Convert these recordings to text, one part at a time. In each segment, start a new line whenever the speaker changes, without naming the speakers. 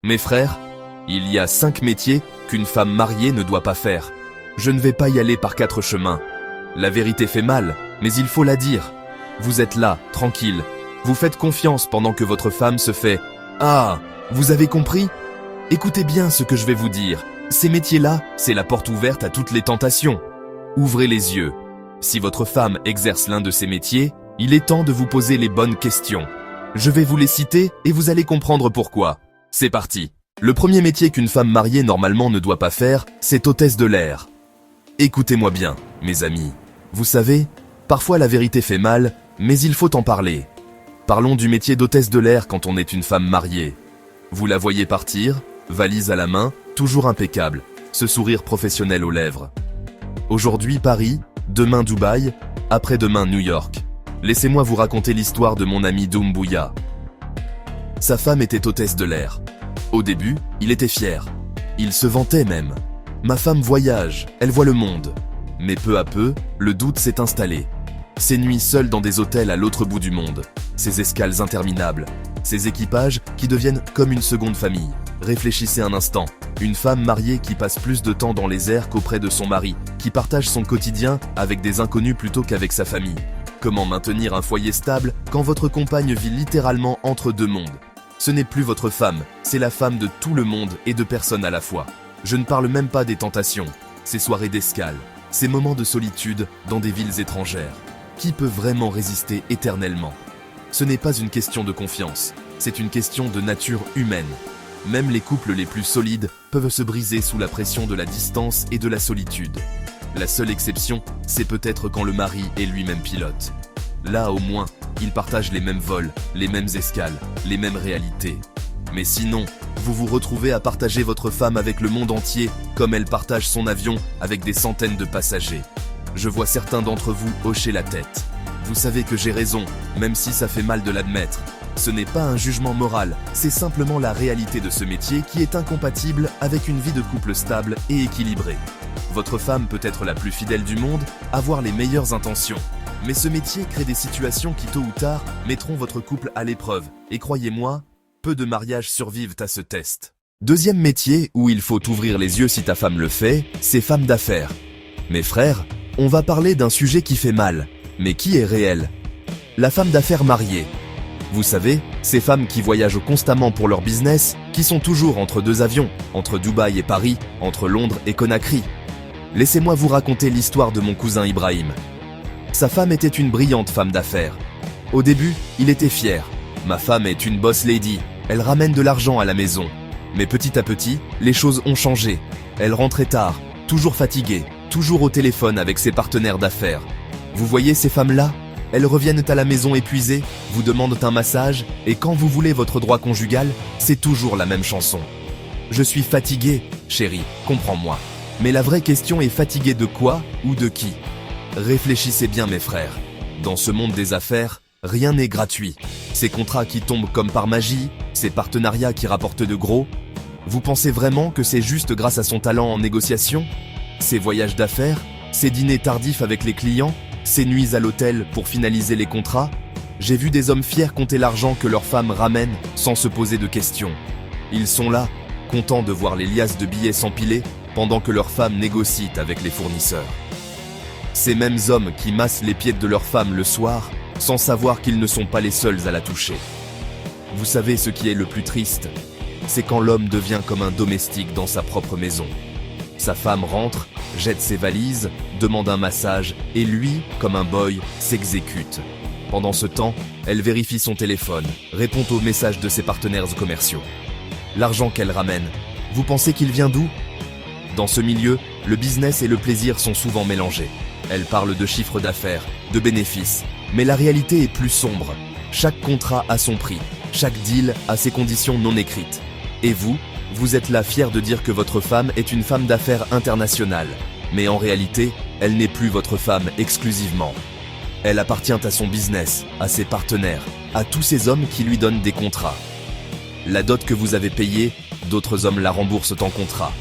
Mes frères, il y a 5 métiers qu'une femme mariée ne doit pas faire. Je ne vais pas y aller par 4 chemins. La vérité fait mal, mais il faut la dire. Vous êtes là, tranquille. Vous faites confiance pendant que votre femme se fait « Ah, vous avez compris ?» Écoutez bien ce que je vais vous dire. Ces métiers-là, c'est la porte ouverte à toutes les tentations. Ouvrez les yeux. Si votre femme exerce l'un de ces métiers, il est temps de vous poser les bonnes questions. Je vais vous les citer et vous allez comprendre pourquoi. C'est parti. Le premier métier qu'une femme mariée normalement ne doit pas faire, c'est hôtesse de l'air. Écoutez-moi bien, mes amis. Vous savez, parfois la vérité fait mal, mais il faut en parler. Parlons du métier d'hôtesse de l'air quand on est une femme mariée. Vous la voyez partir, valise à la main, toujours impeccable, ce sourire professionnel aux lèvres. Aujourd'hui Paris, demain Dubaï, après-demain New York. Laissez-moi vous raconter l'histoire de mon ami Doumbouya. Sa femme était hôtesse de l'air. Au début, il était fier. Il se vantait même. Ma femme voyage, elle voit le monde. Mais peu à peu, le doute s'est installé. Ces nuits seules dans des hôtels à l'autre bout du monde. Ces escales interminables. Ces équipages qui deviennent comme une seconde famille. Réfléchissez un instant. Une femme mariée qui passe plus de temps dans les airs qu'auprès de son mari, qui partage son quotidien avec des inconnus plutôt qu'avec sa famille. Comment maintenir un foyer stable quand votre compagne vit littéralement entre deux mondes? Ce n'est plus votre femme, c'est la femme de tout le monde et de personnes à la fois. Je ne parle même pas des tentations, ces soirées d'escale, ces moments de solitude dans des villes étrangères. Qui peut vraiment résister éternellement? Ce n'est pas une question de confiance, c'est une question de nature humaine. Même les couples les plus solides peuvent se briser sous la pression de la distance et de la solitude. La seule exception, c'est peut-être quand le mari est lui-même pilote. Là, au moins, ils partagent les mêmes vols, les mêmes escales, les mêmes réalités. Mais sinon, vous vous retrouvez à partager votre femme avec le monde entier, comme elle partage son avion avec des centaines de passagers. Je vois certains d'entre vous hocher la tête. Vous savez que j'ai raison, même si ça fait mal de l'admettre. Ce n'est pas un jugement moral, c'est simplement la réalité de ce métier qui est incompatible avec une vie de couple stable et équilibrée. Votre femme peut être la plus fidèle du monde, avoir les meilleures intentions. Mais ce métier crée des situations qui tôt ou tard mettront votre couple à l'épreuve. Et croyez-moi, peu de mariages survivent à ce test. Deuxième métier où il faut ouvrir les yeux si ta femme le fait, c'est femme d'affaires. Mes frères, on va parler d'un sujet qui fait mal, mais qui est réel. La femme d'affaires mariée. Vous savez, ces femmes qui voyagent constamment pour leur business, qui sont toujours entre deux avions, entre Dubaï et Paris, entre Londres et Conakry. Laissez-moi vous raconter l'histoire de mon cousin Ibrahim. Sa femme était une brillante femme d'affaires. Au début, il était fier. Ma femme est une boss lady, elle ramène de l'argent à la maison. Mais petit à petit, les choses ont changé. Elle rentrait tard, toujours fatiguée, toujours au téléphone avec ses partenaires d'affaires. Vous voyez ces femmes-là? Elles reviennent à la maison épuisées, vous demandent un massage, et quand vous voulez votre droit conjugal, c'est toujours la même chanson. Je suis fatiguée, chérie, comprends-moi. Mais la vraie question est fatiguée de quoi ou de qui? Réfléchissez bien mes frères. Dans ce monde des affaires, rien n'est gratuit. Ces contrats qui tombent comme par magie, ces partenariats qui rapportent de gros. Vous pensez vraiment que c'est juste grâce à son talent en négociation? Ces voyages d'affaires, ces dîners tardifs avec les clients, ces nuits à l'hôtel pour finaliser les contrats? J'ai vu des hommes fiers compter l'argent que leurs femmes ramènent sans se poser de questions. Ils sont là, contents de voir les liasses de billets s'empiler pendant que leurs femmes négocient avec les fournisseurs. Ces mêmes hommes qui massent les pieds de leurs femmes le soir sans savoir qu'ils ne sont pas les seuls à la toucher. Vous savez ce qui est le plus triste? C'est quand l'homme devient comme un domestique dans sa propre maison. Sa femme rentre, jette ses valises, demande un massage et lui, comme un boy, s'exécute. Pendant ce temps, elle vérifie son téléphone, répond aux messages de ses partenaires commerciaux. L'argent qu'elle ramène, vous pensez qu'il vient d'où? Dans ce milieu, le business et le plaisir sont souvent mélangés. Elle parle de chiffre d'affaires, de bénéfices, mais la réalité est plus sombre. Chaque contrat a son prix, chaque deal a ses conditions non écrites. Et vous êtes là fier de dire que votre femme est une femme d'affaires internationale. Mais en réalité, elle n'est plus votre femme exclusivement. Elle appartient à son business, à ses partenaires, à tous ces hommes qui lui donnent des contrats. La dot que vous avez payée, d'autres hommes la remboursent en contrat.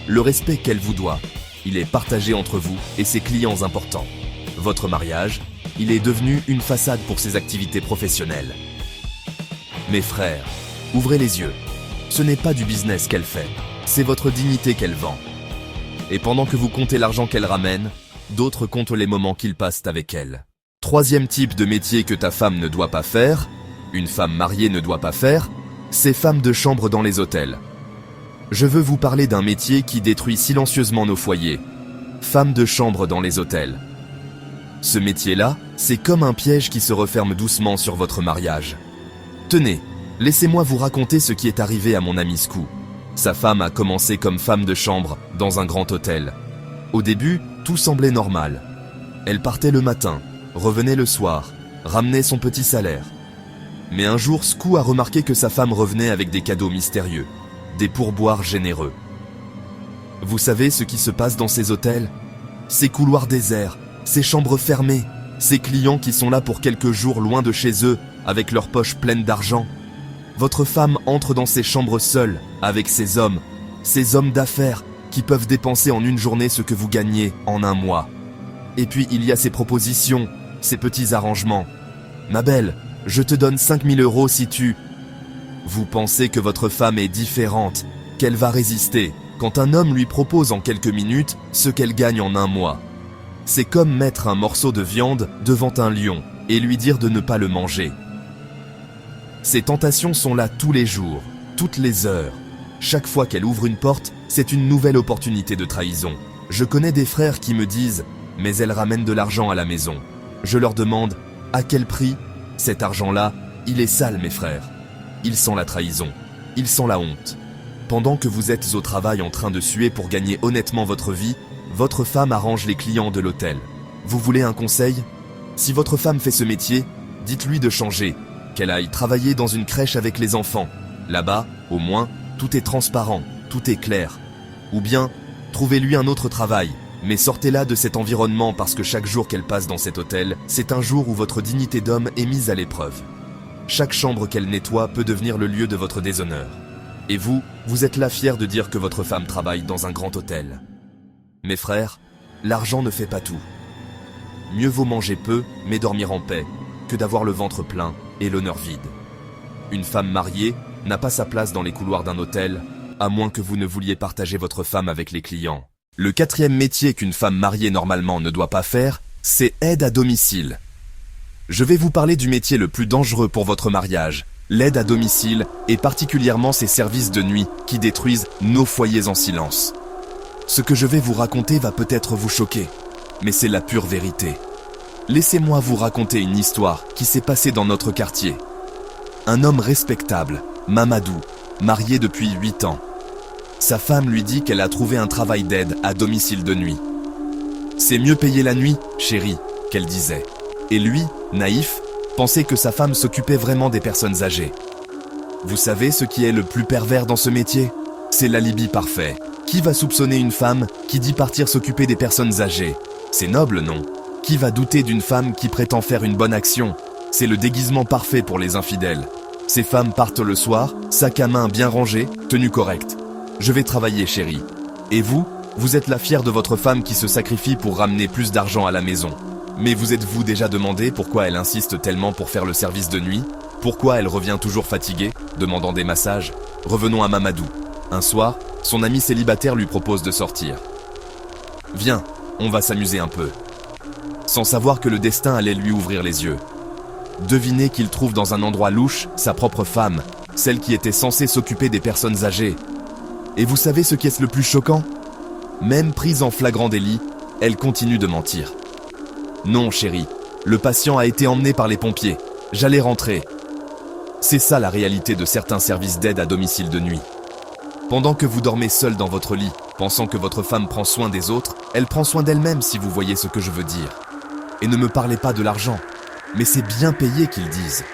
Le respect qu'elle vous doit, il est partagé entre vous et ses clients importants. Votre mariage, il est devenu une façade pour ses activités professionnelles. Mes frères, ouvrez les yeux. Ce n'est pas du business qu'elle fait, c'est votre dignité qu'elle vend. Et pendant que vous comptez l'argent qu'elle ramène, d'autres comptent les moments qu'ils passent avec elle. Troisième type de métier que ta femme ne doit pas faire, une femme mariée ne doit pas faire, c'est femme de chambre dans les hôtels. Je veux vous parler d'un métier qui détruit silencieusement nos foyers. Femme de chambre dans les hôtels. Ce métier-là, c'est comme un piège qui se referme doucement sur votre mariage. Tenez, laissez-moi vous raconter ce qui est arrivé à mon ami Skou. Sa femme a commencé comme femme de chambre dans un grand hôtel. Au début, tout semblait normal. Elle partait le matin, revenait le soir, ramenait son petit salaire. Mais un jour, Skou a remarqué que sa femme revenait avec des cadeaux mystérieux, des pourboires généreux. Vous savez ce qui se passe dans ces hôtels? Ces couloirs déserts, ces chambres fermées, ces clients qui sont là pour quelques jours loin de chez eux, avec leurs poches pleines d'argent. Votre femme entre dans ces chambres seule, avec ces hommes d'affaires, qui peuvent dépenser en une journée ce que vous gagnez en un mois. Et puis il y a ces propositions, ces petits arrangements. Ma belle, je te donne 5 000 € si tu... Vous pensez que votre femme est différente, qu'elle va résister, quand un homme lui propose en quelques minutes ce qu'elle gagne en un mois. C'est comme mettre un morceau de viande devant un lion et lui dire de ne pas le manger. Ces tentations sont là tous les jours, toutes les heures. Chaque fois qu'elle ouvre une porte, c'est une nouvelle opportunité de trahison. Je connais des frères qui me disent « mais elle ramène de l'argent à la maison ». Je leur demande « à quel prix ? Cet argent-là, il est sale mes frères. Il sent la trahison, il sent la honte. Pendant que vous êtes au travail en train de suer pour gagner honnêtement votre vie, votre femme arrange les clients de l'hôtel. Vous voulez un conseil ? Si votre femme fait ce métier, dites-lui de changer, qu'elle aille travailler dans une crèche avec les enfants. Là-bas, au moins, tout est transparent, tout est clair. Ou bien, trouvez-lui un autre travail, mais sortez-la de cet environnement parce que chaque jour qu'elle passe dans cet hôtel, c'est un jour où votre dignité d'homme est mise à l'épreuve. Chaque chambre qu'elle nettoie peut devenir le lieu de votre déshonneur. Et vous, vous êtes là fier de dire que votre femme travaille dans un grand hôtel. Mes frères, l'argent ne fait pas tout. Mieux vaut manger peu, mais dormir en paix, que d'avoir le ventre plein et l'honneur vide. Une femme mariée n'a pas sa place dans les couloirs d'un hôtel, à moins que vous ne vouliez partager votre femme avec les clients. Le quatrième métier qu'une femme mariée normalement ne doit pas faire, c'est aide à domicile. Je vais vous parler du métier le plus dangereux pour votre mariage, l'aide à domicile et particulièrement ces services de nuit qui détruisent nos foyers en silence. Ce que je vais vous raconter va peut-être vous choquer, mais c'est la pure vérité. Laissez-moi vous raconter une histoire qui s'est passée dans notre quartier. Un homme respectable, Mamadou, marié depuis 8 ans. Sa femme lui dit qu'elle a trouvé un travail d'aide à domicile de nuit. C'est mieux payé la nuit, chérie, qu'elle disait. Et lui, naïf, pensait que sa femme s'occupait vraiment des personnes âgées. Vous savez ce qui est le plus pervers dans ce métier ? C'est l'alibi parfait. Qui va soupçonner une femme qui dit partir s'occuper des personnes âgées ? C'est noble, non ? Qui va douter d'une femme qui prétend faire une bonne action ? C'est le déguisement parfait pour les infidèles. Ces femmes partent le soir, sac à main bien rangé, tenue correcte. Je vais travailler, chérie. Et vous, vous êtes la fière de votre femme qui se sacrifie pour ramener plus d'argent à la maison. Mais vous êtes-vous déjà demandé pourquoi elle insiste tellement pour faire le service de nuit ? Pourquoi elle revient toujours fatiguée, demandant des massages ? Revenons à Mamadou. Un soir, son ami célibataire lui propose de sortir. « Viens, on va s'amuser un peu. » Sans savoir que le destin allait lui ouvrir les yeux. Devinez qu'il trouve dans un endroit louche sa propre femme, celle qui était censée s'occuper des personnes âgées. Et vous savez ce qui est le plus choquant ? Même prise en flagrant délit, elle continue de mentir. Non, chérie, le patient a été emmené par les pompiers. J'allais rentrer. C'est ça la réalité de certains services d'aide à domicile de nuit. Pendant que vous dormez seul dans votre lit, pensant que votre femme prend soin des autres, elle prend soin d'elle-même si vous voyez ce que je veux dire. Et ne me parlez pas de l'argent, mais c'est bien payé qu'ils disent.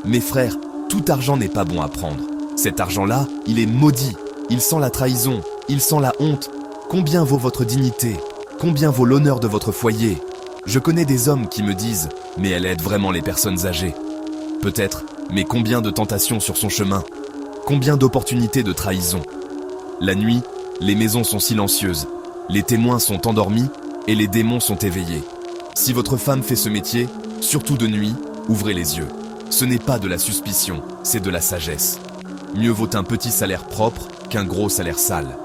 Mes frères, tout argent n'est pas bon à prendre. Cet argent-là, il est maudit. Il sent la trahison, il sent la honte. Combien vaut votre dignité ? Combien vaut l'honneur de votre foyer ? Je connais des hommes qui me disent « mais elle aide vraiment les personnes âgées ». Peut-être, mais combien de tentations sur son chemin ? Combien d'opportunités de trahison ? La nuit, les maisons sont silencieuses, les témoins sont endormis et les démons sont éveillés. Si votre femme fait ce métier, surtout de nuit, ouvrez les yeux. Ce n'est pas de la suspicion, c'est de la sagesse. Mieux vaut un petit salaire propre qu'un gros salaire sale.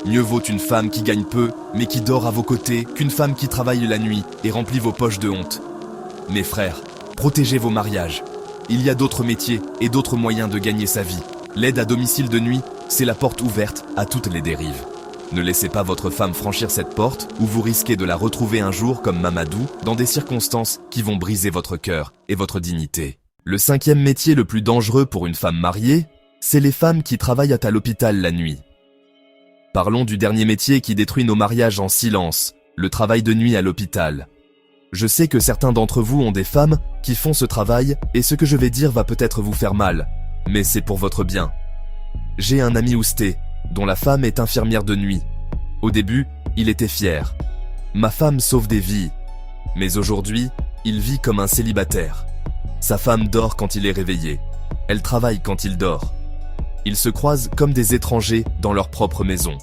Mieux vaut une femme qui gagne peu, mais qui dort à vos côtés, qu'une femme qui travaille la nuit et remplit vos poches de honte. Mes frères, protégez vos mariages. Il y a d'autres métiers et d'autres moyens de gagner sa vie. L'aide à domicile de nuit, c'est la porte ouverte à toutes les dérives. Ne laissez pas votre femme franchir cette porte ou vous risquez de la retrouver un jour comme Mamadou dans des circonstances qui vont briser votre cœur et votre dignité. Le 5e métier le plus dangereux pour une femme mariée, c'est les femmes qui travaillent à l'hôpital la nuit. Parlons du dernier métier qui détruit nos mariages en silence, le travail de nuit à l'hôpital. Je sais que certains d'entre vous ont des femmes qui font ce travail et ce que je vais dire va peut-être vous faire mal, mais c'est pour votre bien. J'ai un ami ousté, dont la femme est infirmière de nuit. Au début, il était fier. Ma femme sauve des vies. Mais aujourd'hui, il vit comme un célibataire. Sa femme dort quand il est réveillé. Elle travaille quand il dort. Ils se croisent comme des étrangers dans leur propre maison.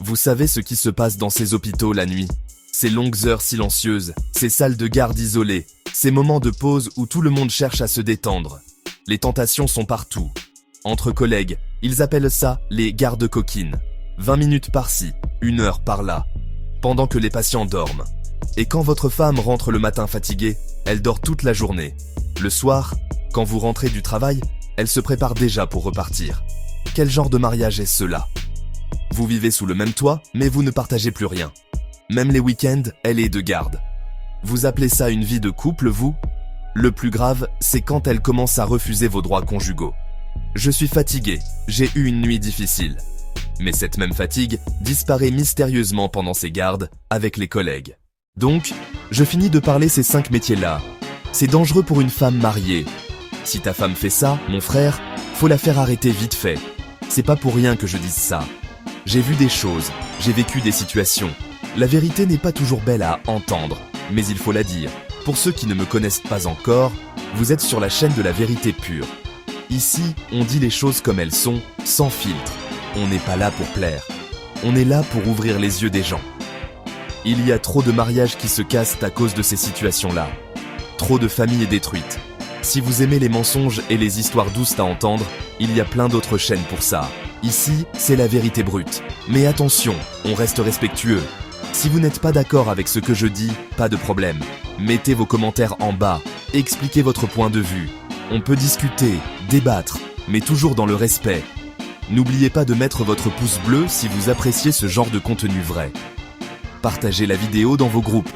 Vous savez ce qui se passe dans ces hôpitaux la nuit? Ces longues heures silencieuses, ces salles de garde isolées, ces moments de pause où tout le monde cherche à se détendre. Les tentations sont partout. Entre collègues, ils appellent ça les gardes coquines. 20 minutes par-ci, 1 heure par-là, pendant que les patients dorment. Et quand votre femme rentre le matin fatiguée, elle dort toute la journée. Le soir, quand vous rentrez du travail, elle se prépare déjà pour repartir. Quel genre de mariage est cela? Vous vivez sous le même toit, mais vous ne partagez plus rien. Même les week-ends, elle est de garde. Vous appelez ça une vie de couple, vous? Le plus grave, c'est quand elle commence à refuser vos droits conjugaux. Je suis fatigué, j'ai eu une nuit difficile. Mais cette même fatigue disparaît mystérieusement pendant ces gardes avec les collègues. Donc, je finis de parler ces 5 métiers-là. C'est dangereux pour une femme mariée. Si ta femme fait ça, mon frère, faut la faire arrêter vite fait. C'est pas pour rien que je dise ça. J'ai vu des choses, j'ai vécu des situations. La vérité n'est pas toujours belle à entendre, mais il faut la dire. Pour ceux qui ne me connaissent pas encore, vous êtes sur la chaîne de la vérité pure. Ici, on dit les choses comme elles sont, sans filtre. On n'est pas là pour plaire. On est là pour ouvrir les yeux des gens. Il y a trop de mariages qui se cassent à cause de ces situations-là. Trop de familles détruites. Si vous aimez les mensonges et les histoires douces à entendre, il y a plein d'autres chaînes pour ça. Ici, c'est la vérité brute. Mais attention, on reste respectueux. Si vous n'êtes pas d'accord avec ce que je dis, pas de problème. Mettez vos commentaires en bas, expliquez votre point de vue. On peut discuter, débattre, mais toujours dans le respect. N'oubliez pas de mettre votre pouce bleu si vous appréciez ce genre de contenu vrai. Partagez la vidéo dans vos groupes.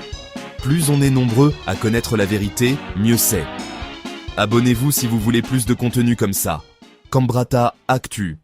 Plus on est nombreux à connaître la vérité, mieux c'est. Abonnez-vous si vous voulez plus de contenu comme ça. Cambrata Actu.